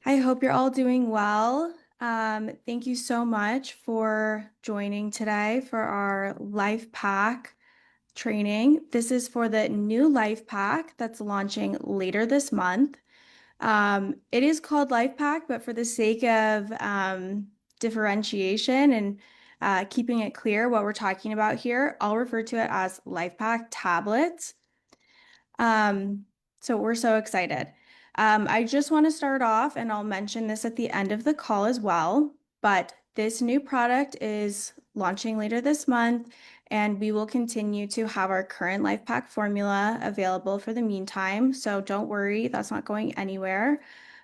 I hope you're all doing well. Thank you so much for joining today for our Life Pack training. This is for the new Life Pack that's launching later this month. It is called Life Pack, but for the sake of differentiation and keeping it clear what we're talking about here, I'll refer to it as Life Pack Tablets. Um, so we're so excited. I just want to start off, and I'll mention this at the end of the call as well, but this new product is launching later this month, and we will continue to have our current Life Pack formula available for the meantime. So don't worry, that's not going anywhere.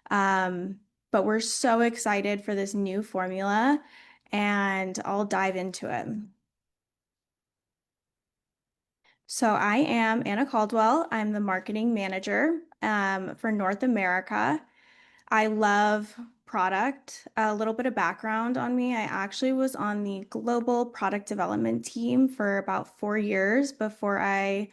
But we're so excited for this new formula, and I'll dive into it. So I am Anna Caldwell. I'm the marketing manager for North America. I love product. A little bit of background on me. I actually was on the global product development team for about 4 years before I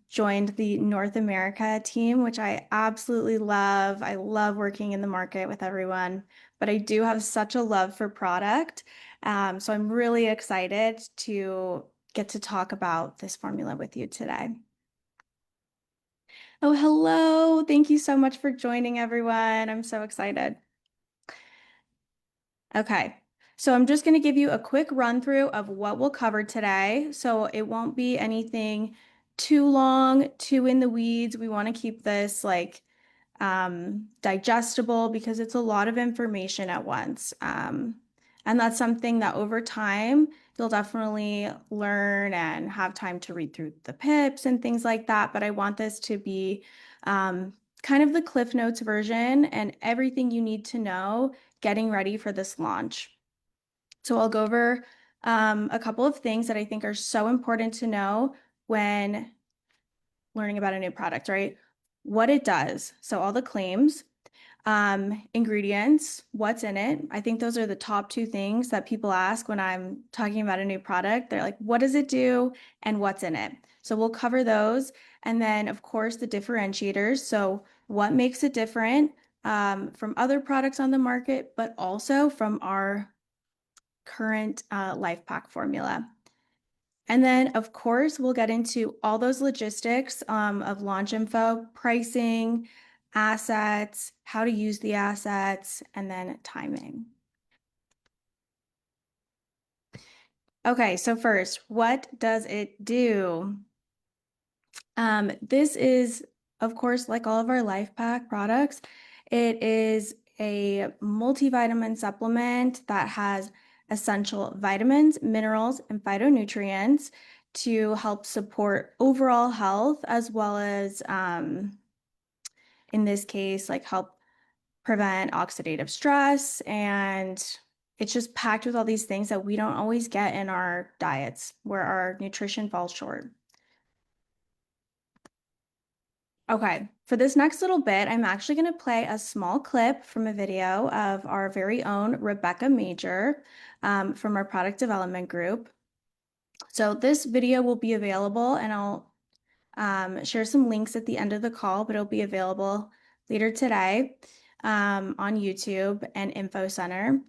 joined the North America team, which I absolutely love. I love working in the market with everyone, but I do have such a love for product. So I'm really excited to get to talk about this formula with you today. Oh, hello. Thank you so much for joining, everyone. I'm so excited. Okay, so I'm just going to give you a quick run through of what we'll cover today. So it won't be anything too long, too in the weeds. We want to keep this digestible because it's a lot of information at once. And that's something that over time you'll definitely learn and have time to read through the pips and things like that. But I want this to be kind of the Cliff Notes version and everything you need to know getting ready for this launch. So I'll go over a couple of things that I think are so important to know when learning about a new product, right? What it does. So all the claims, ingredients, what's in it. I think those are the top two things that people ask when I'm talking about a new product. They're like, what does it do and what's in it? So we'll cover those. And then, of course, the differentiators. So what makes it different from other products on the market, but also from our current Life Pack formula. And then, of course, we'll get into all those logistics of launch info, pricing, assets, how to use the assets, and then timing. Okay, so first, what does it do? This is, of course, like all of our Life Pack products, it is a multivitamin supplement that has essential vitamins, minerals, and phytonutrients to help support overall health, as well as, in this case, like help prevent oxidative stress. And it's just packed with all these things that we don't always get in our diets, where our nutrition falls short. Okay, for this next little bit, I'm actually going to play a small clip from a video of our very own Rebecca Major from our product development group. So this video will be available, and I'll share some links at the end of the call, but it'll be available later today on YouTube and Info Center.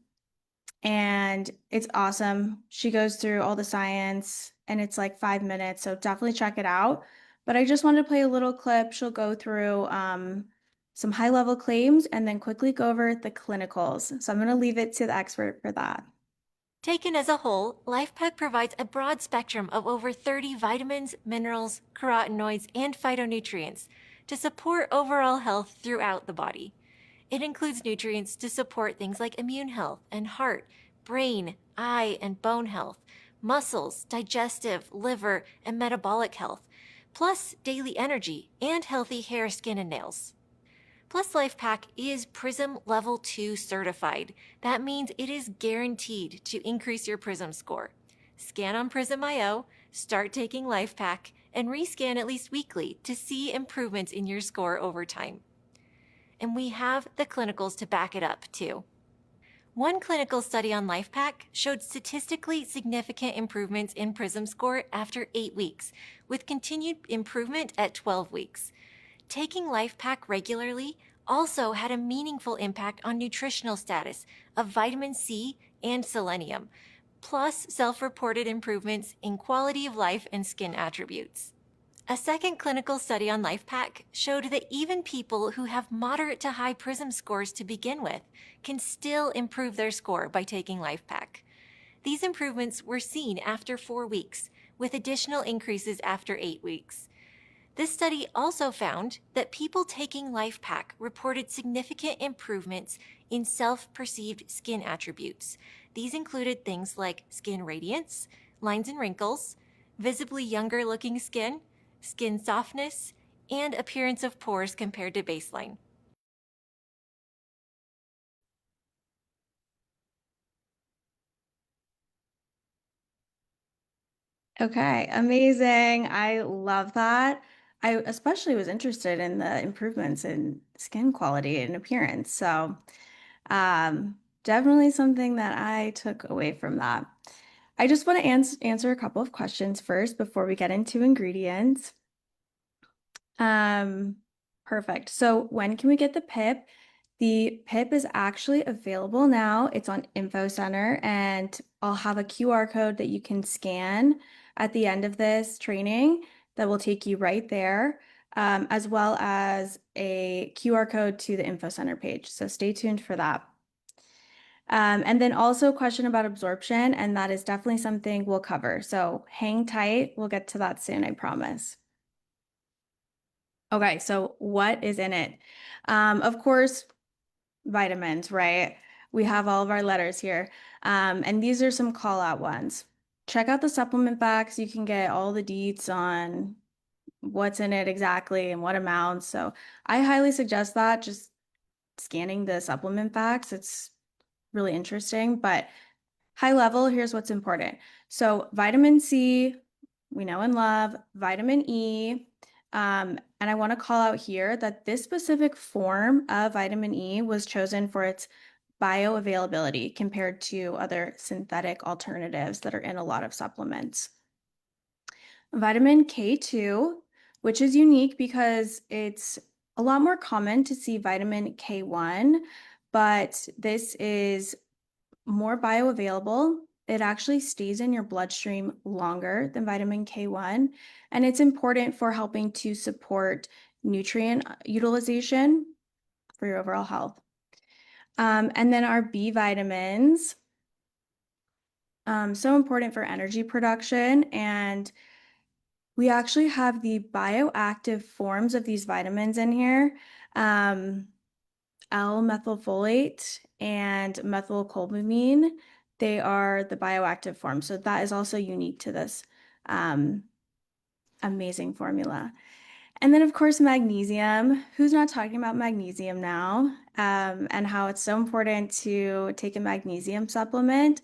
And it's awesome. She goes through all the science, and it's like 5 minutes, so definitely check it out. But I just wanted to play a little clip. She'll go through some high-level claims and then quickly go over the clinicals. So I'm going to leave it to the expert for that. Taken as a whole, LifePak provides a broad spectrum of over 30 vitamins, minerals, carotenoids, and phytonutrients to support overall health throughout the body. It includes nutrients to support things like immune health and heart, brain, eye, and bone health, muscles, digestive, liver, and metabolic health, plus daily energy and healthy hair, skin, and nails. Plus LifePak is Prysm Level 2 certified. That means it is guaranteed to increase your Prysm score. Scan on Prysm.io, start taking LifePak, and rescan at least weekly to see improvements in your score over time. And we have the clinicals to back it up, too. One clinical study on LifePak showed statistically significant improvements in Prysm score after 8 weeks, with continued improvement at 12 weeks. Taking LifePak regularly also had a meaningful impact on nutritional status of vitamin C and selenium, plus self-reported improvements in quality of life and skin attributes. A second clinical study on LifePak showed that even people who have moderate to high Prysm scores to begin with can still improve their score by taking LifePak. These improvements were seen after 4 weeks, with additional increases after 8 weeks. This study also found that people taking LifePak reported significant improvements in self-perceived skin attributes. These included things like skin radiance, lines and wrinkles, visibly younger looking skin, skin softness, and appearance of pores compared to baseline. Okay, amazing. I love that. I especially was interested in the improvements in skin quality and appearance. So, definitely something that I took away from that. I just want to answer a couple of questions first before we get into ingredients. Um, Perfect. So when can we get the PIP? The PIP is actually available now. It's on Info Center, and I'll have a QR code that you can scan at the end of this training that will take you right there, as well as a QR code to the Info Center page. So stay tuned for that. And then also a question about absorption, and that is definitely something we'll cover. So hang tight. We'll get to that soon, I promise. Okay, so what is in it? Of course, vitamins, right? We have all of our letters here. And these are some call out ones. Check out the supplement packs. You can get all the deets on what's in it exactly and what amounts. So I highly suggest that, just scanning the supplement packs. It's really interesting, but high level, here's what's important. So vitamin C, we know and love, vitamin E. And I want to call out here that this specific form of vitamin E was chosen for its bioavailability compared to other synthetic alternatives that are in a lot of supplements. Vitamin K2, which is unique because it's a lot more common to see vitamin K1, but this is more bioavailable. It actually stays in your bloodstream longer than vitamin K1, and it's important for helping to support nutrient utilization for your overall health. And then our B vitamins, so important for energy production. And we actually have the bioactive forms of these vitamins in here. L-methylfolate and methylcobalamin. They are the bioactive form. So that is also unique to this amazing formula. And then, of course, magnesium. Who's not talking about magnesium now? And how it's so important to take a magnesium supplement.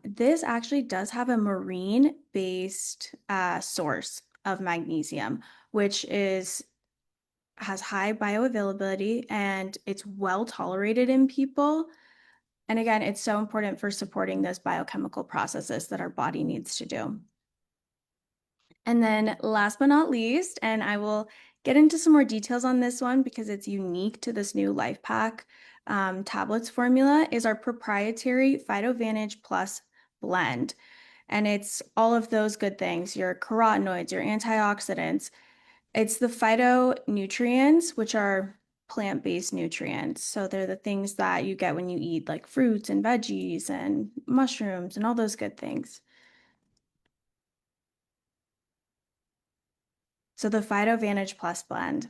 This actually does have a marine-based source of magnesium, which has high bioavailability and it's well tolerated in people. And again, it's so important for supporting those biochemical processes that our body needs to do. And then last but not least, and I will get into some more details on this one because it's unique to this new LifePak tablets formula, is our proprietary PhytoVantage Plus Blend. And it's all of those good things, your carotenoids, your antioxidants. It's the phytonutrients, which are plant-based nutrients. So they're the things that you get when you eat like fruits and veggies and mushrooms and all those good things. So the PhytoVantage Plus blend.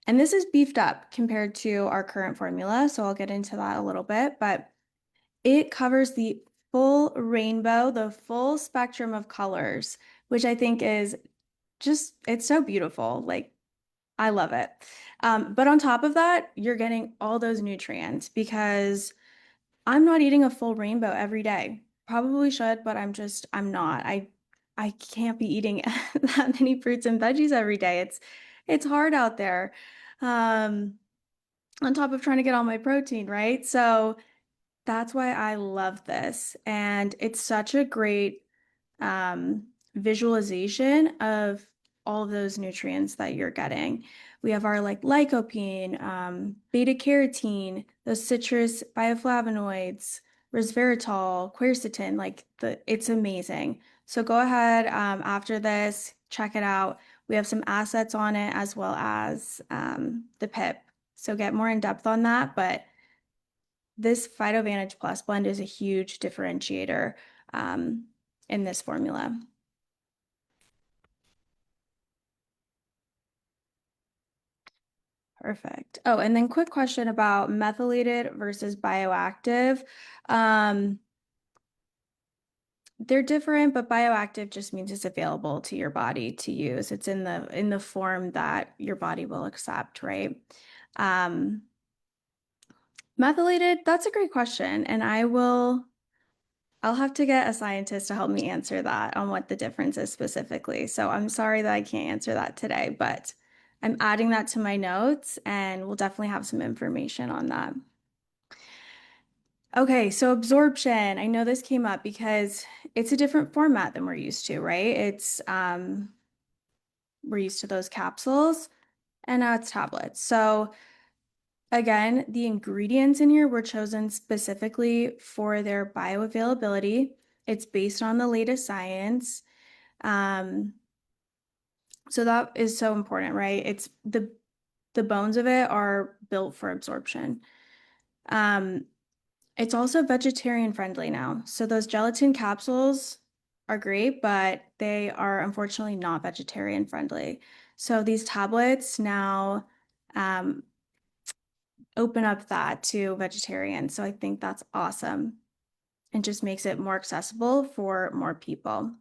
And this is beefed up compared to our current formula. So I'll get into that a little bit, but it covers the full rainbow, the full spectrum of colors, which I think is just, it's so beautiful. Like, I love it. But on top of that, you're getting all those nutrients because I'm not eating a full rainbow every day. Probably should, but I'm not. I can't be eating that many fruits and veggies every day. It's hard out there. Um, on top of trying to get all my protein, right? So that's why I love this. And it's such a great visualization of all of those nutrients that you're getting. We have our like lycopene, beta carotene, those citrus bioflavonoids, resveratrol, quercetin, it's amazing. So go ahead after this, check it out. We have some assets on it as well as the PIP. So get more in depth on that, but this PhytoVantage Plus blend is a huge differentiator in this formula. Perfect. Oh, and then quick question about methylated versus bioactive. Um, they're different, but bioactive just means it's available to your body to use. It's in the form that your body will accept, right? Um, Methylated, that's a great question, and I'll have to get a scientist to help me answer that on what the difference is specifically. So I'm sorry that I can't answer that today, but I'm adding that to my notes and we'll definitely have some information on that. Okay, so absorption. I know this came up because it's a different format than we're used to, right? We're used to those capsules and now it's tablets. So again, the ingredients in here were chosen specifically for their bioavailability. It's based on the latest science. Um, so that is so important, right? It's the bones of it are built for absorption. Um, it's also vegetarian friendly now. So those gelatin capsules are great, but they are unfortunately not vegetarian friendly. So these tablets now um, open up that to vegetarians. So I think that's awesome and just makes it more accessible for more people.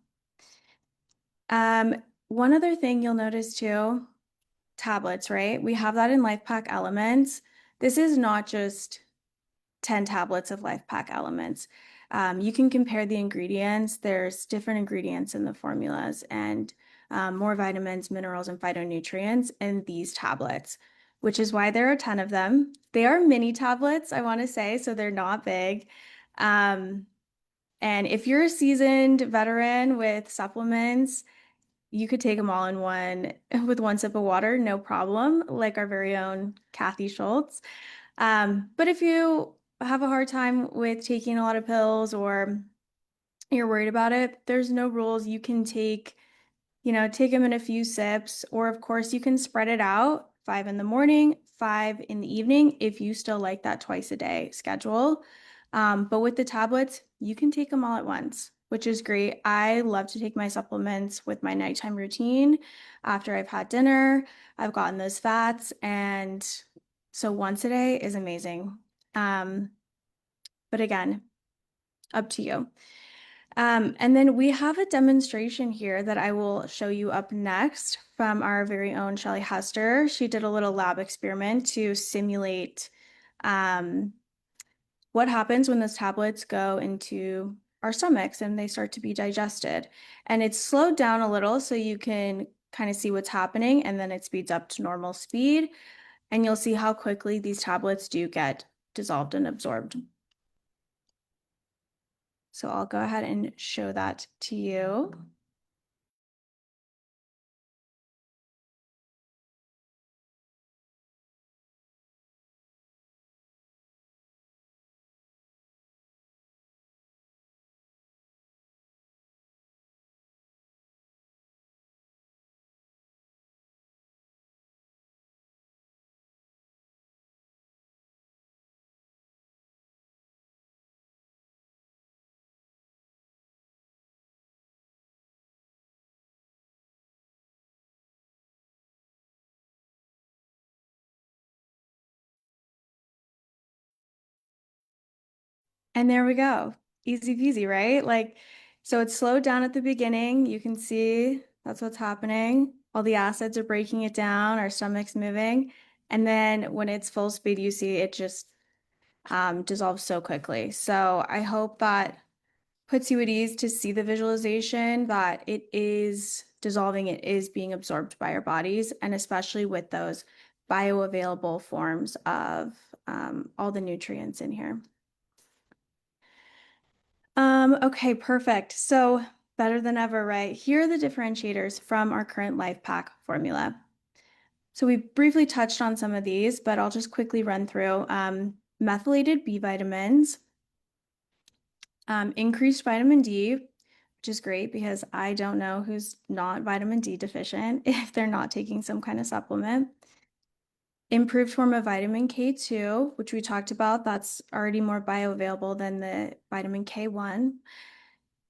One other thing you'll notice too, tablets, right? We have that in LifePak Elements. This is not just 10 tablets of LifePak Elements. You can compare the ingredients. There's different ingredients in the formulas and more vitamins, minerals, and phytonutrients in these tablets, which is why there are 10 of them. They are mini tablets, I want to say, so they're not big. And if you're a seasoned veteran with supplements, you could take them all in one with one sip of water, no problem, like our very own Kathy Schultz. But if you have a hard time with taking a lot of pills or you're worried about it, there's no rules. You can take them in a few sips, or of course, you can spread it out 5 in the morning, 5 in the evening, if you still like that twice a day schedule. But with the tablets, you can take them all at once, which is great. I love to take my supplements with my nighttime routine after I've had dinner. I've gotten those fats, and so once a day is amazing. Um, but again, up to you. And then we have a demonstration here that I will show you up next from our very own Shelly Hester. She did a little lab experiment to simulate what happens when those tablets go into our stomachs and they start to be digested. And it's slowed down a little so you can kind of see what's happening, and then it speeds up to normal speed. And you'll see how quickly these tablets do get dissolved and absorbed. So I'll go ahead and show that to you. And there we go. Easy peasy, right? So it's slowed down at the beginning. You can see that's what's happening. All the acids are breaking it down, our stomach's moving. And then when it's full speed, you see it just dissolves so quickly. So I hope that puts you at ease to see the visualization that it is dissolving, it is being absorbed by our bodies, and especially with those bioavailable forms of all the nutrients in here. Okay, perfect. So better than ever, right? Here are the differentiators from our current LifePak formula. So we briefly touched on some of these, but I'll just quickly run through. Methylated B vitamins, increased vitamin D, which is great because I don't know who's not vitamin D deficient if they're not taking some kind of supplement. Improved form of vitamin K2, which we talked about, that's already more bioavailable than the vitamin K1.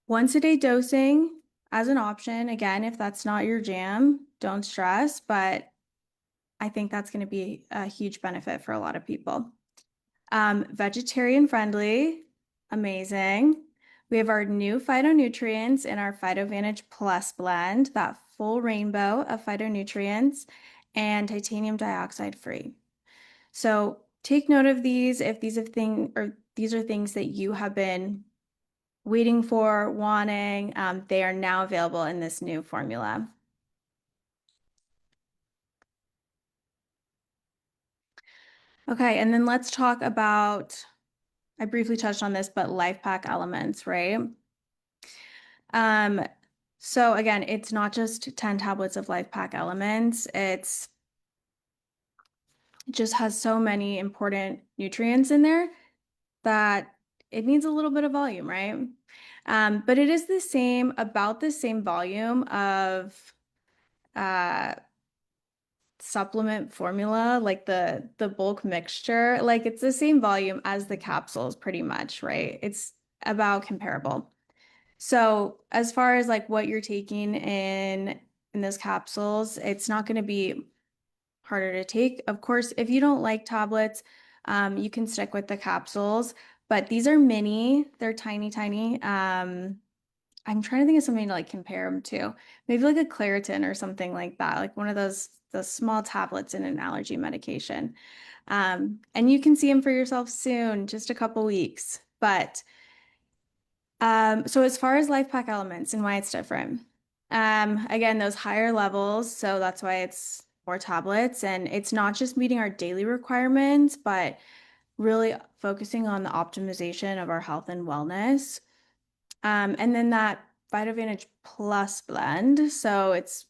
Once a day dosing as an option. Again, if that's not your jam, don't stress, but I think that's going to be a huge benefit for a lot of people. Vegetarian friendly, amazing. We have our new phytonutrients in our PhytoVantage Plus Blend, that full rainbow of phytonutrients, and titanium dioxide free. So take note of these if these are things that you have been waiting for, wanting. They are now available in this new formula. Okay, and then let's talk about, I briefly touched on this, but LifePak elements, right? Um, so again, it's not just 10 tablets of LifePak elements. It just has so many important nutrients in there that it needs a little bit of volume, right? But it is about the same volume of uh, supplement formula, like the bulk mixture. Like it's the same volume as the capsules, pretty much, right? It's about comparable. So as far as like what you're taking in those capsules, it's not going to be harder to take. Of course, if you don't like tablets, you can stick with the capsules, but these are mini, they're tiny, tiny. I'm trying to think of something to like compare them to. Maybe like a Claritin or something like that, like one of those small tablets in an allergy medication. And you can see them for yourself soon, just a couple weeks. But so as far as life pack elements and why it's different, again, those higher levels, so that's why it's more tablets, and it's not just meeting our daily requirements, but really focusing on the optimization of our health and wellness. And then that PhytoVantage Plus blend. So it's,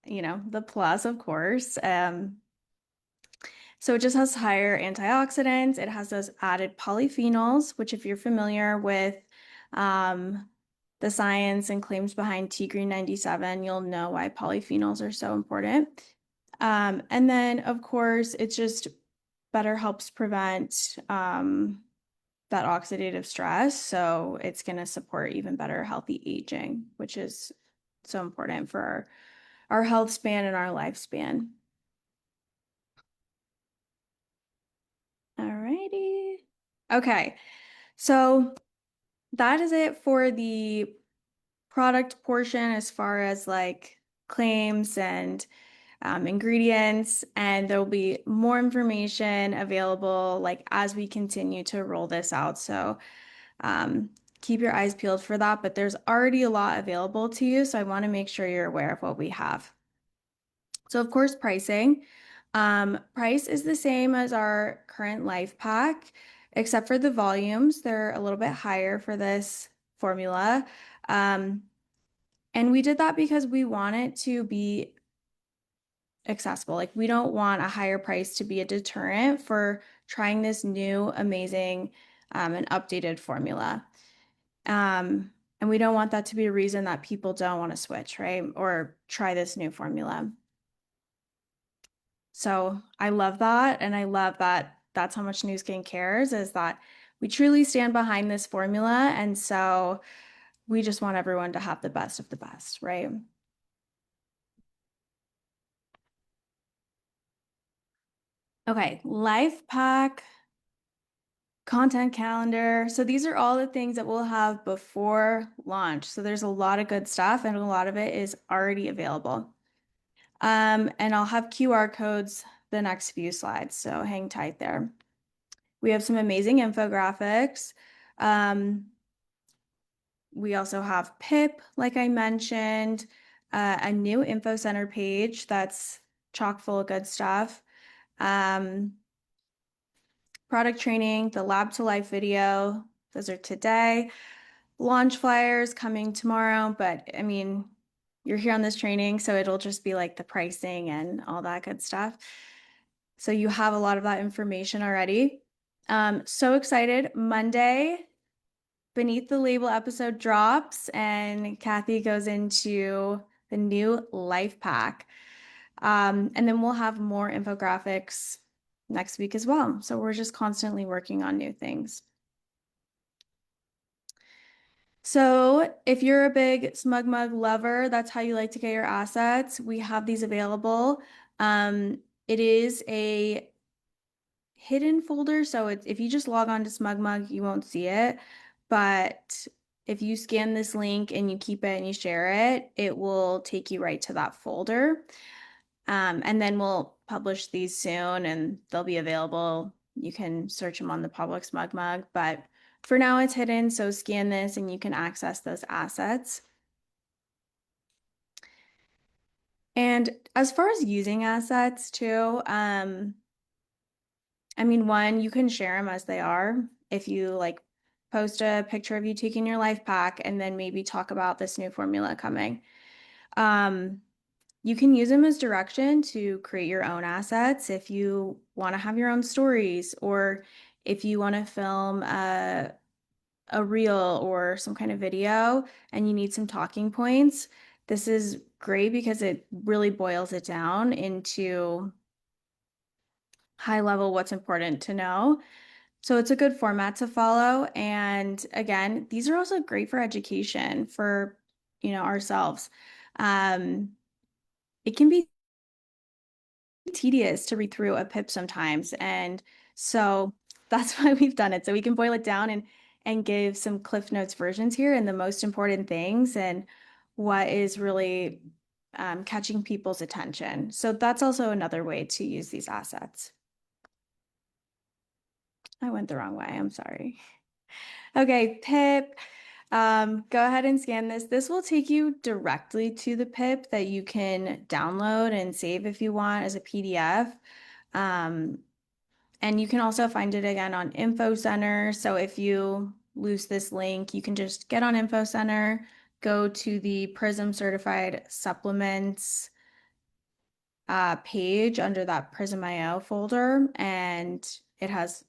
the plus, of course. So it just has higher antioxidants. It has those added polyphenols, which if you're familiar with the science and claims behind T Green 97, you'll know why polyphenols are so important. And then, of course, it just better helps prevent that oxidative stress. So it's going to support even better healthy aging, which is so important for our health span and our lifespan. All righty. Okay. So that is it for the product portion as far as like claims and ingredients. And there will be more information available like as we continue to roll this out. So keep your eyes peeled for that, but there's already a lot available to you. So I want to make sure you're aware of what we have. So of course, pricing. Price is the same as our current life pack, except for the volumes. They're a little bit higher for this formula. And we did that because we want it to be accessible. Like we don't want a higher price to be a deterrent for trying this new, amazing, and updated formula. And we don't want that to be a reason that people don't want to switch, right? Or try this new formula. So I love that. And I love that that's how much Nu Skin cares, is that we truly stand behind this formula. And so we just want everyone to have the best of the best, right? Okay, life pack, content calendar. So these are all the things that we'll have before launch. So there's a lot of good stuff and a lot of it is already available. And I'll have QR codes the next few slides, so hang tight there. We have some amazing infographics. We also have PIP, like I mentioned, a new info center page that's chock full of good stuff. Product training, the Lab to Life video, those are today. Launch flyers coming tomorrow, but I mean, you're here on this training, so it'll just be like the pricing and all that good stuff. So you have a lot of that information already. So excited. Monday, Beneath the Label episode drops, and Kathy goes into the new Life Pack. And then we'll have more infographics next week as well. So we're just constantly working on new things. So if you're a big Smug Mug lover, that's how you like to get your assets, we have these available. It is a hidden folder, so if you just log on to Smug Mug, you won't see it. But if you scan this link and you keep it and you share it, it will take you right to that folder. And then we'll publish these soon and they'll be available. You can search them on the public Smug Mug, but for now it's hidden, so scan this and you can access those assets. And as far as using assets too, I mean, one, you can share them as they are. If you like post a picture of you taking your life pack and then maybe talk about this new formula coming. You can use them as direction to create your own assets if you want to have your own stories, or if you want to film a reel or some kind of video and you need some talking points. This is great because it really boils it down into high level what's important to know. So it's a good format to follow. And again, these are also great for education for, ourselves. It can be tedious to read through a pip sometimes. And so that's why we've done it. So we can boil it down and give some Cliff Notes versions here and the most important things and what is really catching people's attention. So that's also another way to use these assets. I went the wrong way. I'm sorry. Okay, pip. Go ahead and scan this. This will take you directly to the pip that you can download and save if you want as a PDF. And you can also find it again on Info Center. So if you lose this link, you can just get on Info Center, go to the Prysm Certified Supplements page under that Prysm.io folder, and it has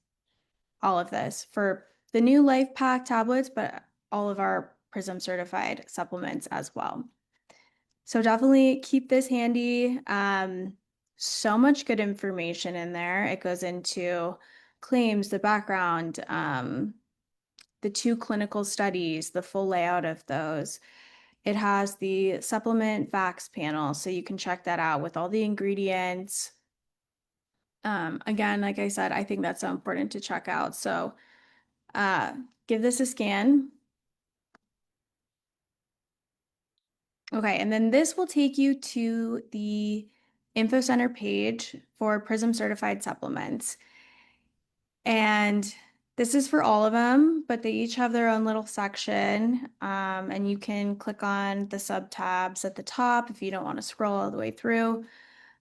all of this for the new LifePak tablets, but all of our Prysm certified supplements as well. So definitely keep this handy. So much good information in there. It goes into claims, the background, the 2 clinical studies, the full layout of those. It has the supplement facts panel, so you can check that out with all the ingredients. Again, like I said, I think that's so important to check out. So give this a scan. Okay, and then this will take you to the Info Center page for Prysm certified supplements. And this is for all of them, but they each have their own little section. And you can click on the sub tabs at the top if you don't want to scroll all the way through.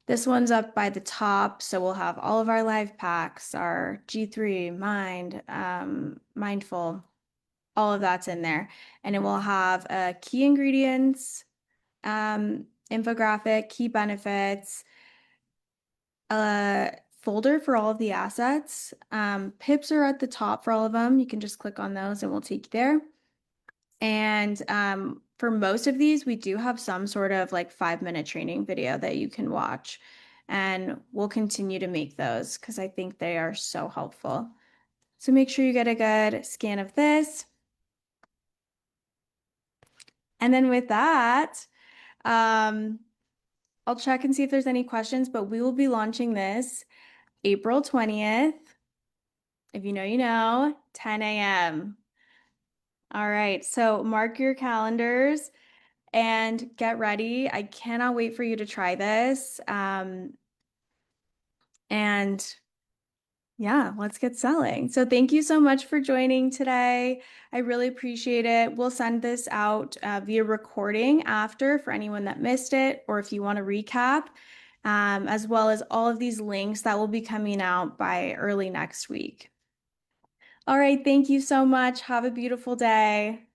This one's up by the top, so we'll have all of our life packs, our G3, Mind, Mindful, all of that's in there. And it will have key ingredients, infographic, key benefits, a folder for all of the assets. Pips are at the top for all of them. You can just click on those and we'll take you there. And for most of these, we do have some sort of like 5-minute training video that you can watch. And we'll continue to make those because I think they are so helpful. So make sure you get a good scan of this. And then with that, I'll check and see if there's any questions, but we will be launching this April 20th. If you know, you know, 10 a.m. All right, so mark your calendars and get ready. I cannot wait for you to try this. And yeah, let's get selling. So thank you so much for joining today. I really appreciate it. We'll send this out via recording after for anyone that missed it, or if you want to recap, as well as all of these links that will be coming out by early next week. All right, thank you so much. Have a beautiful day.